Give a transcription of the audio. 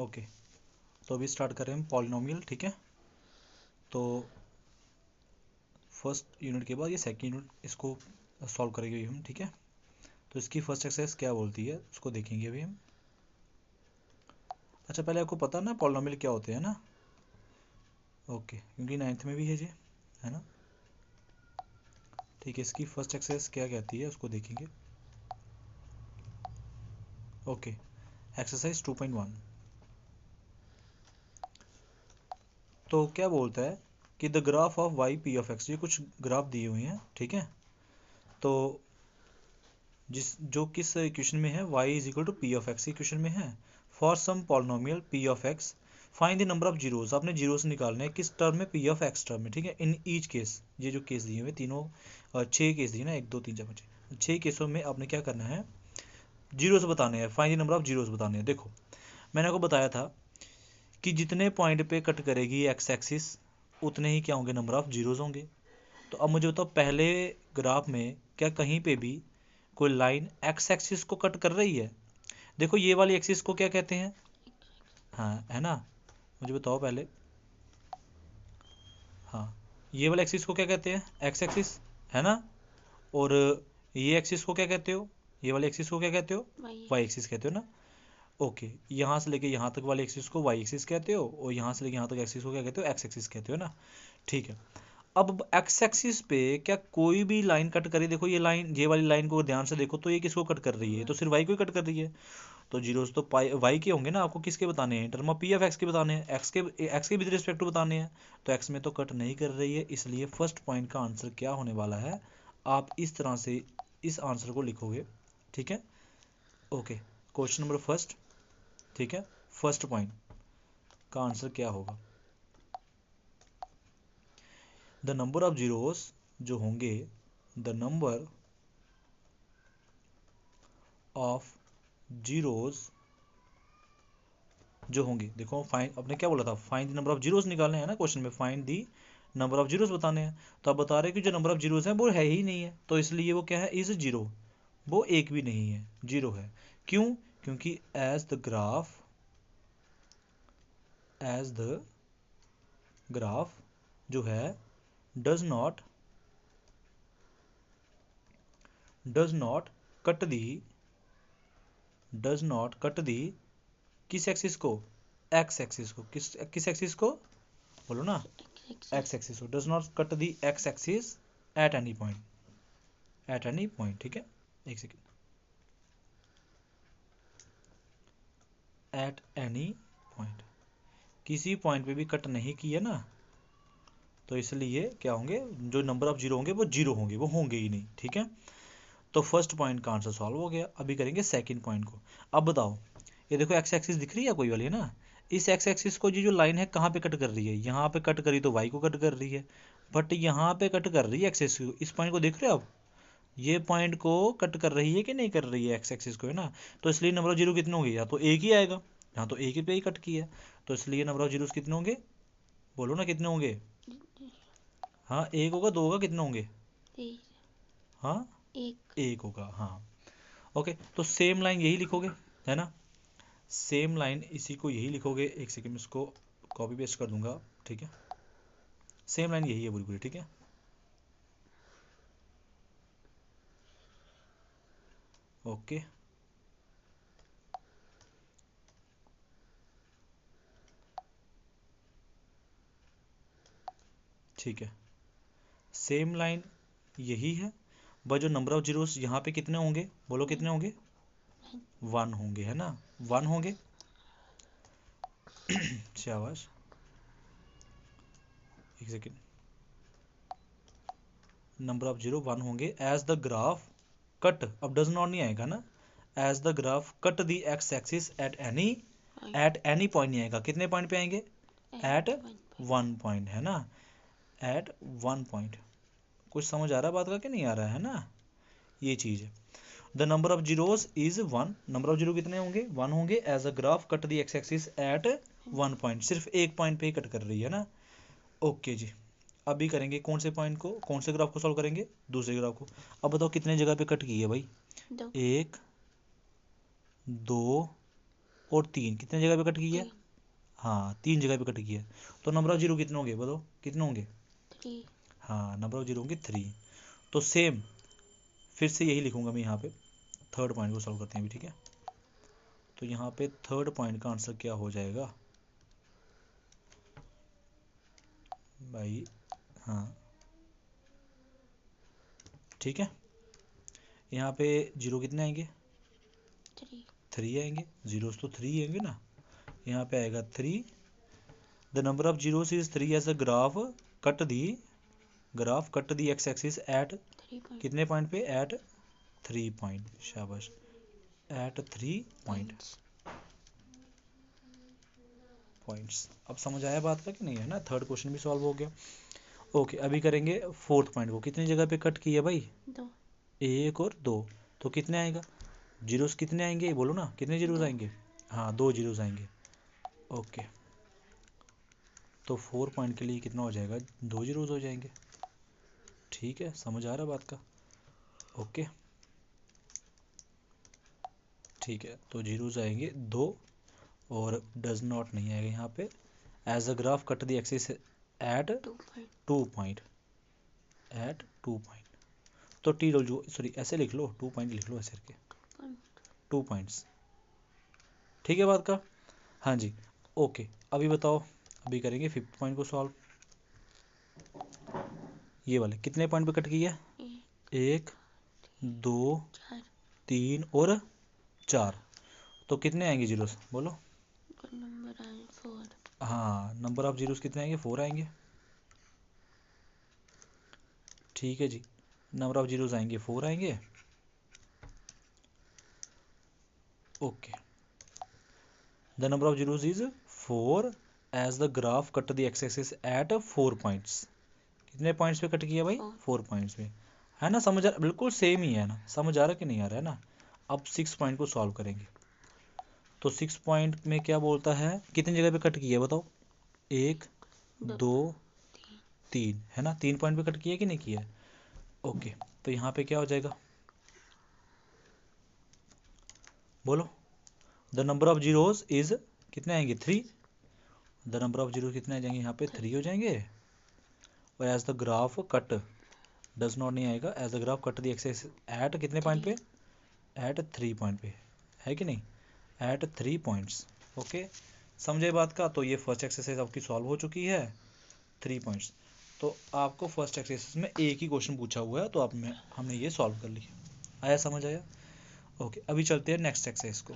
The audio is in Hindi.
ओके, तो अभी स्टार्ट करें हम पॉलिनोमियल, ठीक है। तो फर्स्ट यूनिट के बाद ये सेकंड यूनिट इसको सॉल्व करेंगे हम, ठीक है। तो इसकी फर्स्ट एक्सरसाइज क्या बोलती है उसको देखेंगे अभी हम। अच्छा, पहले आपको पता ना पॉलिनोमियल क्या होते हैं ना। ओके, क्योंकि 9th में भी है ना। ठीक है, इसकी फर्स्ट एक्सरसाइज क्या कहती है उसको देखेंगे। Okay, exercise 2.1। तो क्या बोलता है कि the graph of y p of x, ये कुछ ग्राफ दिए हुए हैं, ठीक है। तो जो किस इक्वेशन में है, y is equal to p of x equation में है। For some polynomial p of x find the number of zeros, आपने जीरोस निकालने हैं किस टर्म में, p ऑफ x टर्म में, ठीक है। इन ईच केस, ये जो केस दिए हुए तीनों 6 केस दिए ना, 1 2 3 4 5 6 केसों में आपने क्या करना है, जीरोस बताने हैं, find the number of zeros बताने हैं। देखो मैंने आपको बताया था कि जितने पॉइंट पे कट करेगी एक्स एक्सिस उतने ही क्या होंगे, नंबर ऑफ जीरोस होंगे। तो अब मुझे बताओ पहले ग्राफ में क्या कहीं पे भी कोई लाइन एक्स एक्सिस को कट कर रही है। देखो ये वाली एक्सिस को क्या कहते हैं, हाँ है ना, मुझे बताओ पहले। हाँ, ये वाले एक्सिस को क्या कहते हैं, एक्स एक्सिस, है ना। और ये एक्सिस को क्या कहते हो, ये वाले एक्सिस को क्या कहते हो, वाई एक्सिस कहते हो ना। ओके, यहाँ से लेके यहाँ तक वाले एक्सिस को वाई एक्सिस कहते हो, और यहाँ से लेके यहाँ तक एक्सिस को क्या कहते हो, एक्स एक्सिस कहते हो ना। ठीक है, अब एक्स एक्सिस पे क्या कोई भी लाइन कट करी, देखो ये लाइन, ये वाली लाइन को ध्यान से देखो तो ये किसको कट कर रही है, तो सिर्फ वाई को ही कट कर रही है। तो जीरोस तो पाई वाई के होंगे ना, आपको किसके बताने हैं, term of P of x के बताने हैं, एक्स के विद रिस्पेक्ट टू बताने हैं। तो एक्स में तो कट नहीं कर रही है, इसलिए फर्स्ट पॉइंट का आंसर क्या होने वाला है, आप इस तरह से इस आंसर को लिखोगे, ठीक है। ओके, क्वेश्चन नंबर फर्स्ट, ठीक है, फर्स्ट पॉइंट का आंसर क्या होगा, द नंबर ऑफ जीरोस जो होंगे, द नंबर ऑफ जीरोस जो होंगे, देखो फाइंड, आपने क्या बोला था, find the number of zeros निकालने हैं ना क्वेश्चन में, find the number of zeros बताने हैं। तो आप बता रहे हैं कि जो नंबर ऑफ जीरोस हैं वो है ही नहीं है, तो इसलिए वो क्या है, इज जीरो, वो एक भी नहीं है, जीरो है। क्यों, क्योंकि एज द ग्राफ जो है डज नॉट कट दी, किस एक्सिस को, एक्स एक्सिस को, किस एक्सिस को बोलो ना, एक्स एक्सिस को, does not cut the x axis at any point, ठीक है। एक सेकेंड, एट एनी पॉइंट, किसी पॉइंट पे भी कट नहीं की है ना, तो इसलिए क्या होंगे, जो नंबर ऑफ जीरो होंगे वो जीरो होंगे, वो होंगे ही नहीं, ठीक है। तो फर्स्ट पॉइंट का आंसर सॉल्व हो गया। अभी करेंगे सेकंड पॉइंट को। अब बताओ, ये देखो एक्स एक्सिस दिख रही है कोई वाली, है ना। इस एक्स एक्सिस को ये जो लाइन है कहाँ पे कट कर रही है, यहाँ पे कट करी तो वाई को कट कर रही है, बट यहाँ पे कट कर रही है एक्स एक्सिस को, इस पॉइंट को देख रहे हो आप, ये पॉइंट को कट कर रही है कि नहीं कर रही है, एक्स एक्सिस को, है ना। तो इसलिए नंबर ऑफ जीरो कितने होंगे, या तो एक ही आएगा, यहाँ तो एक ही पे ही कट किया है, तो इसलिए नंबर ऑफ जीरोस कितने होंगे, बोलो ना कितने होंगे। हाँ, एक होगा, दो होगा, कितने होंगे, हाँ एक होगा, हाँ। ओके, तो सेम लाइन यही लिखोगे, है ना, सेम लाइन इसी को यही लिखोगे। एक सेकेंड, इसको कॉपी पेस्ट कर दूंगा, ठीक है। सेम लाइन यही है पूरी पूरी, ठीक है। ओके, ठीक है, सेम लाइन यही है, बस जो नंबर ऑफ जीरोस यहाँ पे कितने होंगे, बोलो कितने होंगे, वन होंगे, है ना, वन होंगे। शाबाश, एक second, number of zero one होंगे एज द ग्राफ कट, अब डज नॉट नहीं आएगा ना, as the graph cut the x axis at any point नहीं आएगा, कितने पॉइंट पे आएंगे, एट वन पॉइंट, है ना, एट वन पॉइंट। कुछ समझ आ रहा है बात का कि नहीं आ रहा है ना, ये चीज़ है। The number of zeros is one, number of zero कितने होंगे, वन होंगे as a graph cut the x axis at one point, सिर्फ एक पॉइंट पे ही कट कर रही है ना। ओके जी, अभी करेंगे कौन से पॉइंट को, कौन से ग्राफ को सॉल्व करेंगे, दूसरे ग्राफ को। अब बताओ कितने जगह पे कट की है भाई, एक, दो, और 3 कितने जगह पे कट की है? 3 हाँ 3 जगह पे कट की है। तो नंबर ऑफ जीरो कितने होंगे बताओ, कितने होंगे? 3 हाँ नंबर ऑफ जीरो होंगे 3। तो सेम फिर से यही लिखूंगा मैं यहाँ पे, थर्ड पॉइंट को सॉल्व करते हैं अभी, ठीक है। तो यहाँ पे थर्ड पॉइंट का आंसर क्या हो जाएगा भाई? हाँ ठीक है, यहाँ पे जीरो कितने आएंगे? 3 3 आएंगे, जीरोस तो 3 आएंगे ना। यहाँ पे आएगा 3। The number of zeros is 3 as a graph cut the x axis at 3 कितने पॉइंट पे? एट 3 पॉइंट, शाबाश, एट 3 पॉइंट्स। पॉइंट्स। अब समझ आया बात का कि नहीं है ना? थर्ड क्वेश्चन भी सॉल्व हो गया। ओके अभी करेंगे फोर्थ पॉइंट को। कितनी जगह पे कट की है भाई? 2 1 और 2। तो कितने आएगा? जीरोस कितने आएंगे बोलो ना, कितने जीरोस 2 आएंगे? हाँ 2 जीरोस आएंगे। ओके तो 4 पॉइंट के लिए कितना हो जाएगा? 2 जीरोस हो जाएंगे। ठीक है, समझ आ रहा बात का? ओके ठीक है, तो जीरोस आएंगे 2 और डज नॉट नहीं आएगा यहाँ पे। As a graph cut the axis at 2 point 2 point, at 2 point. तो टी डब्ल्यू सॉरी ऐसे लिख लो, 2 पॉइंट लिख लो ऐसे करके, पॉइंट 2 पॉइंट्स। ठीक है बात का? हाँ जी। ओके अभी बताओ, अभी करेंगे फिफ्थ पॉइंट को सॉल्व। ये वाले कितने पॉइंट पे कट की है? 1 2 4 3 और 4। तो कितने आएंगे जीरोस बोलो? नंबर आए 4 हाँ नंबर ऑफ जीरोस कितने आएंगे? 4 आएंगे। ठीक है जी, नंबर ऑफ जीरोस आएंगे 4 आएंगे। Okay the number of zeros is 4 as the graph cut the x axis at 4 points. कितने पॉइंट्स पे कट किया भाई? 4 4 पॉइंट्स पे। है ना? समझ आ बिल्कुल सेम ही है ना? समझ आ रहा कि नहीं आ रहा है ना? अब 6 पॉइंट को सॉल्व करेंगे। तो 6 पॉइंट में क्या बोलता है, कितनी जगह पे कट किया है बताओ? 1 2 2 3 3, है ना? 3 पॉइंट पे कट किया कि नहीं किया? ओके तो यहाँ पे क्या हो जाएगा बोलो? The number of zeros is कितने आएंगे? 3। द नंबर ऑफ जीरो कितने आ जाएंगे यहाँ पे? 3 हो जाएंगे। और as the graph cut does not नहीं आएगा, as the graph cut the axis at कितने पॉइंट 3 पे? एट 3 पॉइंट पे, है कि नहीं? Eight 3 points. ओके समझे बात का? तो ये फर्स्ट एक्सरसाइज आपकी सॉल्व हो चुकी है, 3 पॉइंट्स। तो आपको फर्स्ट एक्सरसाइज में एक ही क्वेश्चन पूछा हुआ है, तो आप में हमने ये सॉल्व कर लिया। आया समझ आया? ओके अभी चलते हैं नेक्स्ट एक्सरसाइज को।